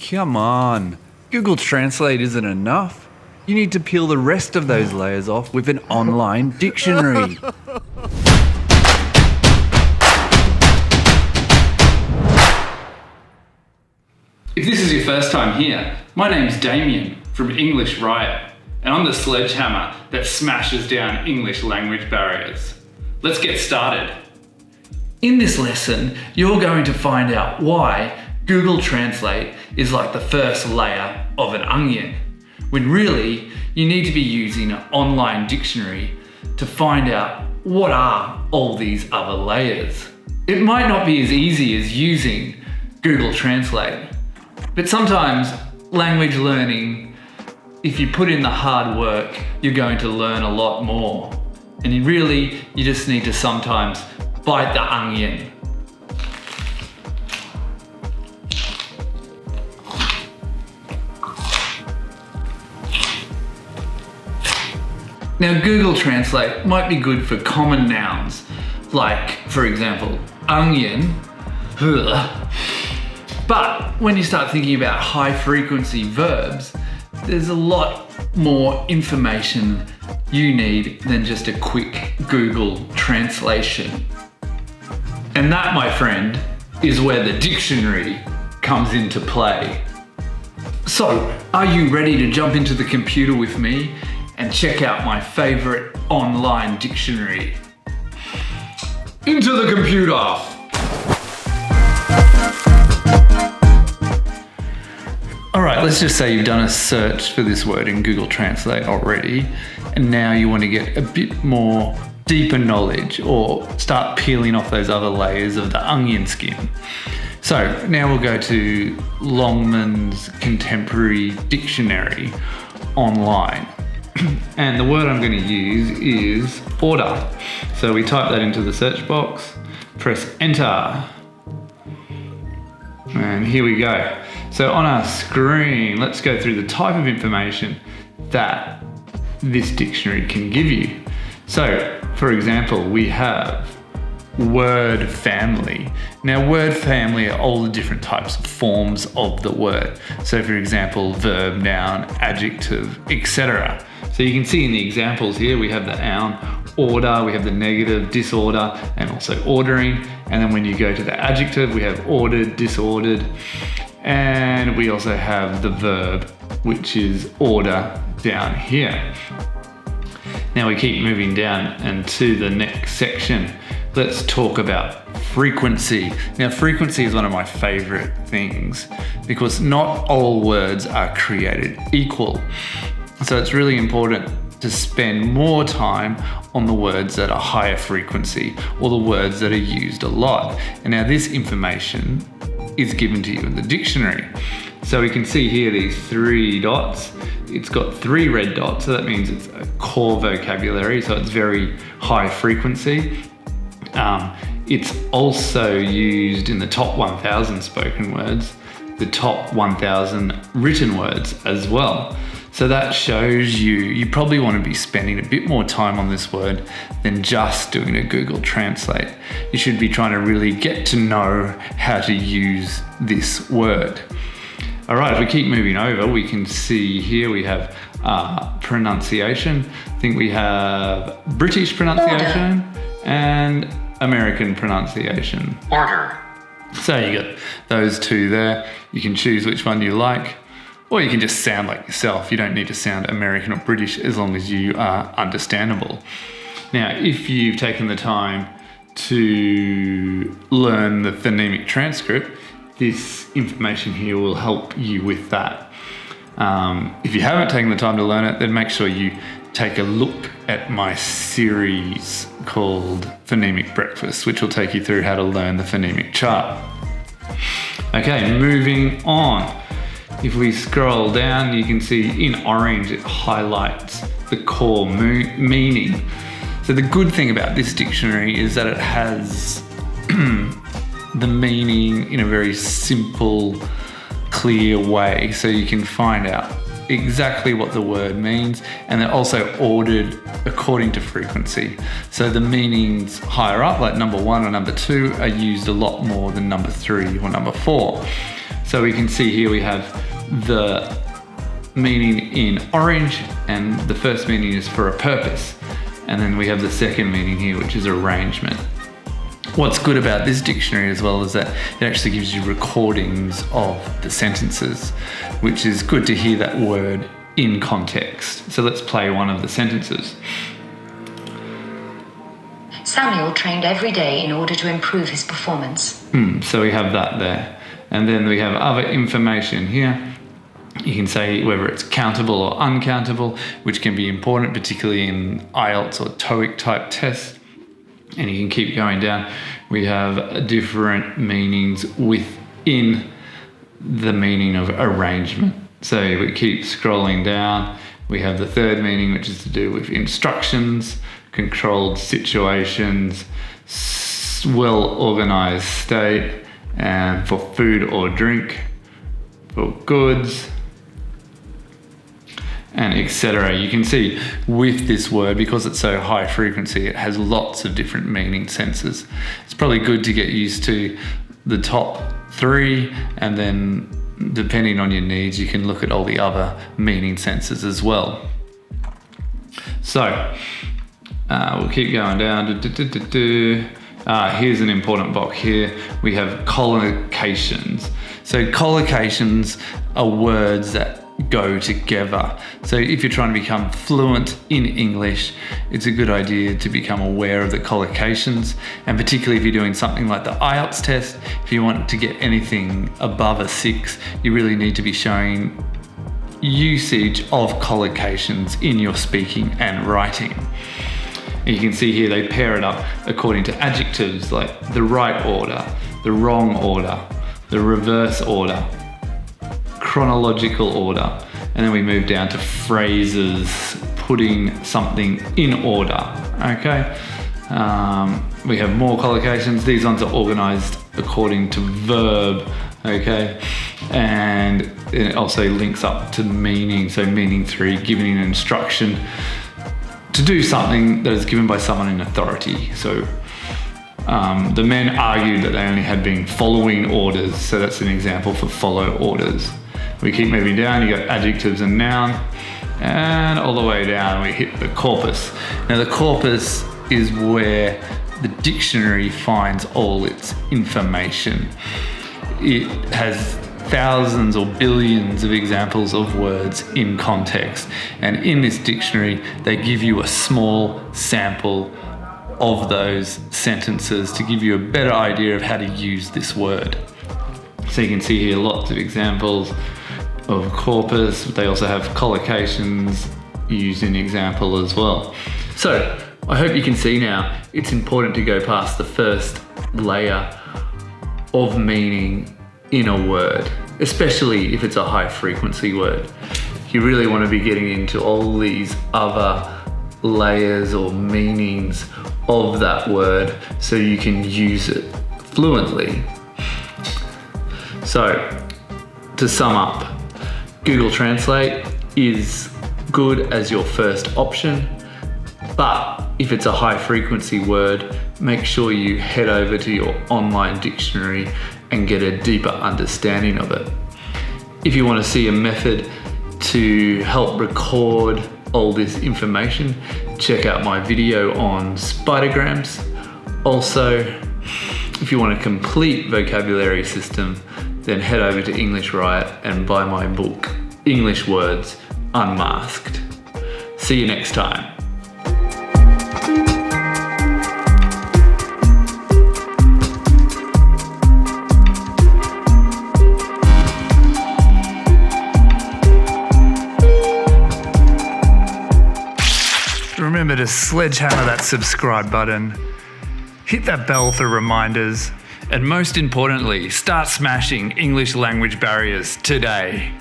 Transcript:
Come on, Google Translate isn't enough. You need to peel the rest of those layers off with an online dictionary. If this is your first time here, my name's Damien from englishriot, and I'm the sledgehammer that smashes down English language barriers. Let's get started. In this lesson, you're going to find out why Google Translate is like the first layer of an onion, when really you need to be using an online dictionary to find out what are all these other layers. It might not be as easy as using Google Translate, but sometimes language learning, if you put in the hard work, you're going to learn a lot more. And you just need to sometimes bite the onion. Now, Google Translate might be good for common nouns, like, for example, onion. But when you start thinking about high frequency verbs, there's a lot more information you need than just a quick Google translation. And that, my friend, is where the dictionary comes into play. So, are you ready to jump into the computer with me and check out my favorite online dictionary? Into the computer! Alright, let's just say you've done a search for this word in Google Translate already, and now you want to get a bit more deeper knowledge or start peeling off those other layers of the onion skin. So now we'll go to Longmans Contemporary Dictionary online. And the word I'm going to use is order. So we type that into the search box, press enter, and here we go. So on our screen, let's go through the type of information that this dictionary can give you. So, for example, we have word family. Now, word family are all the different types of forms of the word. So, for example, verb, noun, adjective, etc. So you can see in the examples here, we have the noun, order, we have the negative, disorder, and also ordering. And then when you go to the adjective, we have ordered, disordered. And we also have the verb, which is order, down here. Now we keep moving down and to the next section. Let's talk about frequency. Now, frequency is one of my favorite things because not all words are created equal. So it's really important to spend more time on the words that are higher frequency or the words that are used a lot. And now this information is given to you in the dictionary. So we can see here these 3 dots. It's got 3 red dots, so that means it's a core vocabulary, so it's very high frequency. It's also used in the top 1,000 spoken words, the top 1,000 written words as well. So that shows you probably want to be spending a bit more time on this word than just doing a Google Translate. You should be trying to really get to know how to use this word. All right, if we keep moving over, we can see here we have pronunciation. I think we have British pronunciation and American pronunciation. Order. So you got those two there. You can choose which one you like. Or you can just sound like yourself. You don't need to sound American or British as long as you are understandable. Now, if you've taken the time to learn the phonemic transcript, this information here will help you with that. If you haven't taken the time to learn it, then make sure you take a look at my series called Phonemic Breakfast, which will take you through how to learn the phonemic chart. Okay, moving on. If we scroll down, you can see in orange, it highlights the core meaning. So the good thing about this dictionary is that it has the meaning in a very simple, clear way. So you can find out exactly what the word means, and they're also ordered according to frequency. So the meanings higher up, like number 1 or number 2, are used a lot more than number 3 or number 4. So we can see here we have the meaning in orange, and the first meaning is for a purpose. And then we have the second meaning here, which is arrangement. What's good about this dictionary as well is that it actually gives you recordings of the sentences, which is good to hear that word in context. So let's play one of the sentences. Samuel trained every day in order to improve his performance. So we have that there. And then we have other information here. You can say whether it's countable or uncountable, which can be important, particularly in IELTS or TOEIC type tests. And you can keep going down. We have different meanings within the meaning of arrangement. So we keep scrolling down. We have the third meaning, which is to do with instructions, controlled situations, well-organized state, and for food or drink, for goods, and etc. You can see with this word, because it's so high frequency, it has lots of different meaning senses. It's probably good to get used to the top 3, and then depending on your needs, you can look at all the other meaning senses as well. So we'll keep going down. Here's an important box here. We have collocations. So collocations are words that go together. So if you're trying to become fluent in English, it's a good idea to become aware of the collocations, and particularly if you're doing something like the IELTS test, if you want to get anything above a 6, you really need to be showing usage of collocations in your speaking and writing. And you can see here they pair it up according to adjectives like the right order, the wrong order, the reverse order, chronological order, and then we move down to phrases, putting something in order. Okay, we have more collocations. These ones are organized according to verb. Okay, and it also links up to meaning. So meaning 3, giving an instruction to do something that is given by someone in authority. So the men argued that they only had been following orders, so that's an example for follow orders. We keep moving down, you got adjectives and noun, and all the way down we hit the corpus. Now the corpus is where the dictionary finds all its information. It has thousands or billions of examples of words in context, and in this dictionary they give you a small sample of those sentences to give you a better idea of how to use this word. So you can see here lots of examples of corpus. They also have collocations used in the example as well. So I hope you can see now it's important to go past the first layer of meaning in a word, especially if it's a high frequency word. You really want to be getting into all these other layers or meanings of that word so you can use it fluently. So to sum up, Google Translate is good as your first option, but if it's a high frequency word, make sure you head over to your online dictionary and get a deeper understanding of it. If you want to see a method to help record all this information, check out my video on spidergrams. Also, if you want a complete vocabulary system, then head over to englishriot and buy my book, English Words Unmasked. See you next time. Remember to sledgehammer that subscribe button, hit that bell for reminders, and most importantly, start smashing English language barriers today.